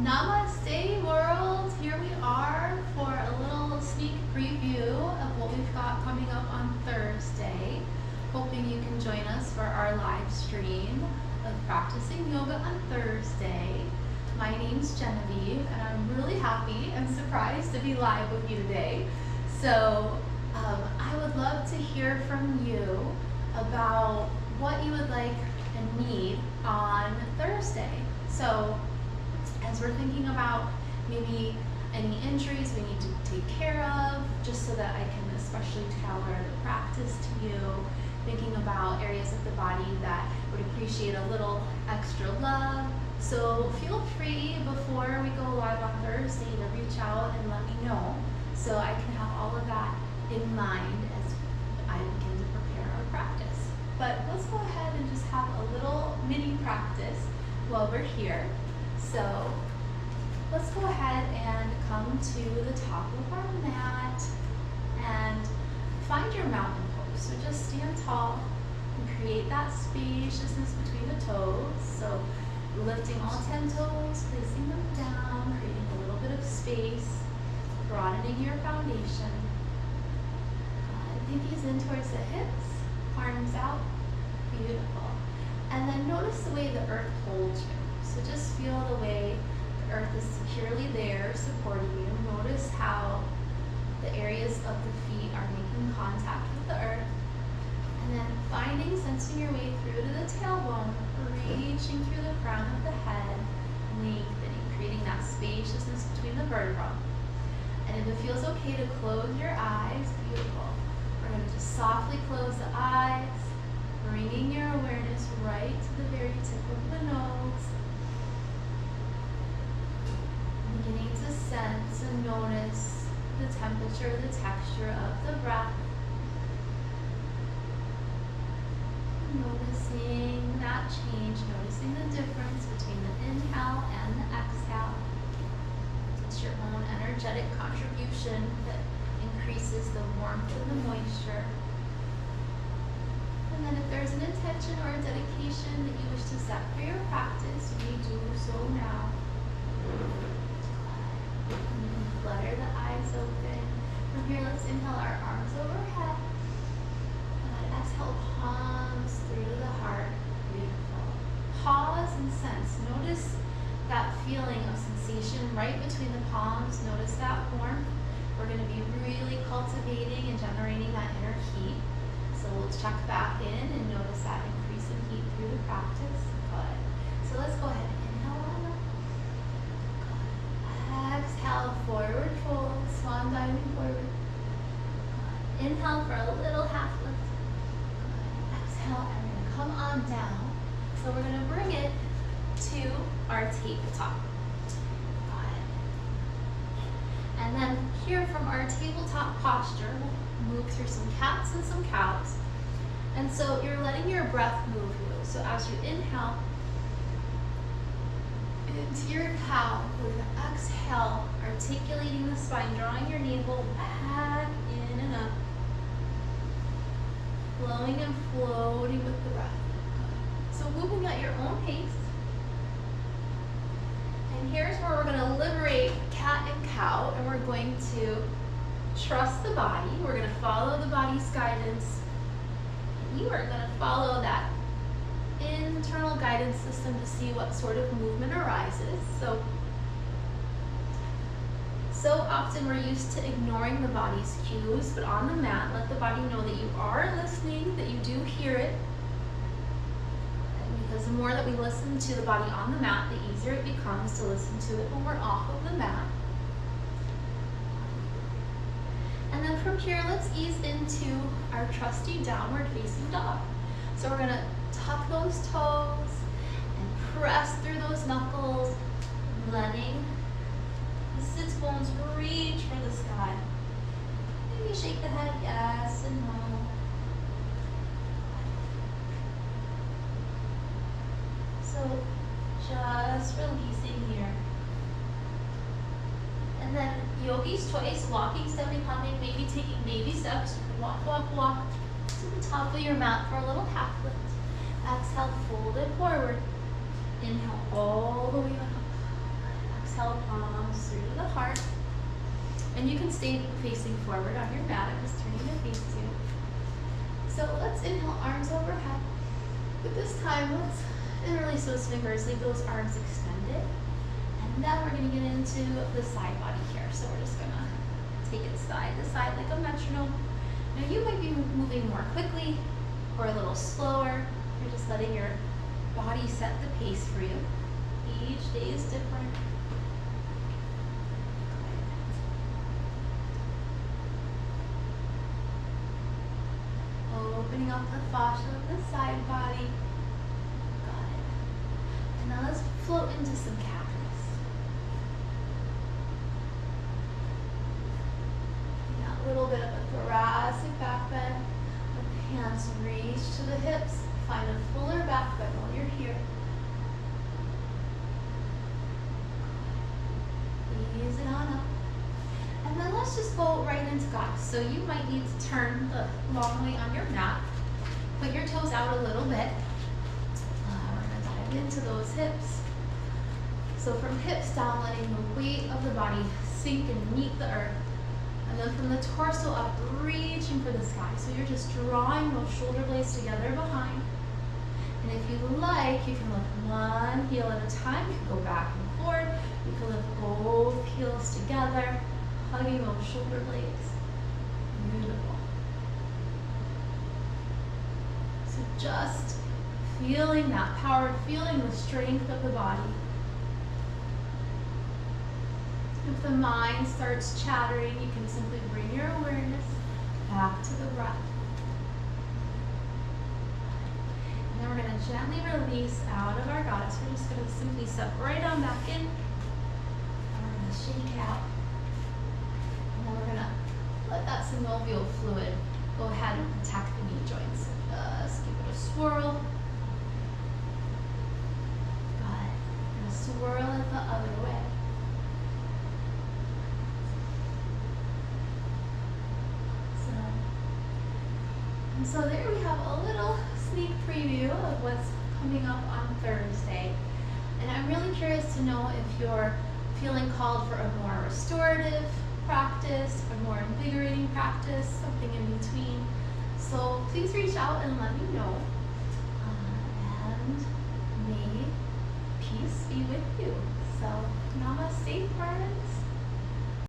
Namaste world, here we are for a little sneak preview of what we've got coming up on Thursday. Hoping you can join us for our live stream of practicing yoga on Thursday. My name's Genevieve and I'm really happy and surprised to be live with you today. So I would love to hear from you about what you would like and need on Thursday. So as we're thinking about maybe any injuries we need to take care of, just so that I can especially tailor the practice to you, thinking about areas of the body that would appreciate a little extra love. So feel free before we go live on Thursday to reach out and let me know so I can have all of that in mind as I begin to prepare our practice. But let's go ahead and just have a little mini practice while we're here. So let's go ahead and come to the top of our mat and find your mountain pose. So just stand tall and create that spaciousness between the toes. So lifting all 10 toes, placing them down, creating a little bit of space, broadening your foundation. Pinkies in towards the hips, arms out, beautiful. And then notice the way the earth holds you. So just feel the way the earth is securely there, supporting you. Notice how the areas of the feet are making contact with the earth. And then sensing your way through to the tailbone, reaching through the crown of the head, lengthening, creating that spaciousness between the vertebrae. And if it feels okay to close your eyes, beautiful. We're going to just softly close the eyes, bringing your awareness right to the very tip of the nose. Beginning to sense and notice the temperature, the texture of the breath. Noticing that change, noticing the difference between the inhale and the exhale. It's your own energetic contribution that increases the warmth and the moisture. And then if there's an intention or a dedication that you wish to set for your practice, you may do so now. And you can flutter the eyes open. From here, let's inhale our arms overhead. And exhale, palms through to the heart. Beautiful. Pause and sense. Notice that feeling of sensation right between the palms. Notice that warmth. We're going to be really cultivating and generating that inner heat. So we'll check back in and notice that increase in heat through the practice. Good. So let's go ahead and inhale on up. Good. Exhale, forward fold, swan diving forward. Good. Inhale for a little half lift. Good. Exhale, and we're going to come on down. So we're going to bring it to our tabletop. And then here from our tabletop posture, we'll move through some cats and some cows. And so you're letting your breath move you. So as you inhale into your cow, we're going to exhale, articulating the spine, drawing your navel back in and up. Flowing and floating with the breath. So moving at your own pace. And here's where we're going to liberate cat and cow, and we're going to trust the body. We're going to follow the body's guidance. And you are going to follow that internal guidance system to see what sort of movement arises. So often we're used to ignoring the body's cues, but on the mat, let the body know that you are listening, that you do hear it. Because the more that we listen to the body on the mat, the easier it becomes to listen to it when we're off of the mat. And then from here, let's ease into our trusty downward facing dog. So we're going to tuck those toes and press through those knuckles, letting the sits bones reach for the sky. Maybe shake the head yes and no. So just releasing here. And then yogi's choice, walking, standing, humming, maybe taking baby steps. Walk, walk, walk to the top of your mat for a little half lift. Exhale, fold it forward. Inhale all the way up. exhale, palms through to the heart. And you can stay facing forward on your mat. I'm just turning to face you. So let's inhale, arms overhead. But this time, let's interlace those fingers, leave those arms extended. And then we're going to get into the side body here. So we're just going to take it side to side like a metronome. Now you might be moving more quickly or a little slower. You're just letting your body set the pace for you. Each day is different. Opening up the fascia of the side body. Got it. And now let's float into some cactus. A little bit of a thoracic back bend. Let the hands reach to the hips. Find a fuller back bend while you're here. Ease it on up. And then let's just go right into God. So you might need to turn the long way on your mat. Put your toes out a little bit. We're going to dive into those hips. So from hips down, letting the weight of the body sink and meet the earth. And then from the torso up, reaching for the sky. So you're just drawing those shoulder blades together behind. And if you like, you can lift one heel at a time. You can go back and forward. You can lift both heels together, hugging those shoulder blades. Beautiful. So just feeling that power, feeling the strength of the body. If the mind starts chattering, you can simply bring your awareness back to the breath. And then we're going to gently release out of our goddess. We're just going to simply step right on back in. And we're going to shake out. And then we're going to let that synovial fluid go ahead and protect the knee joints. Just give it a swirl. Good. And a swirl it the other way. And so there we have a little sneak preview of what's coming up on Thursday. And I'm really curious to know if you're feeling called for a more restorative practice, a more invigorating practice, something in between. So please reach out and let me know. And may peace be with you. So namaste, friends.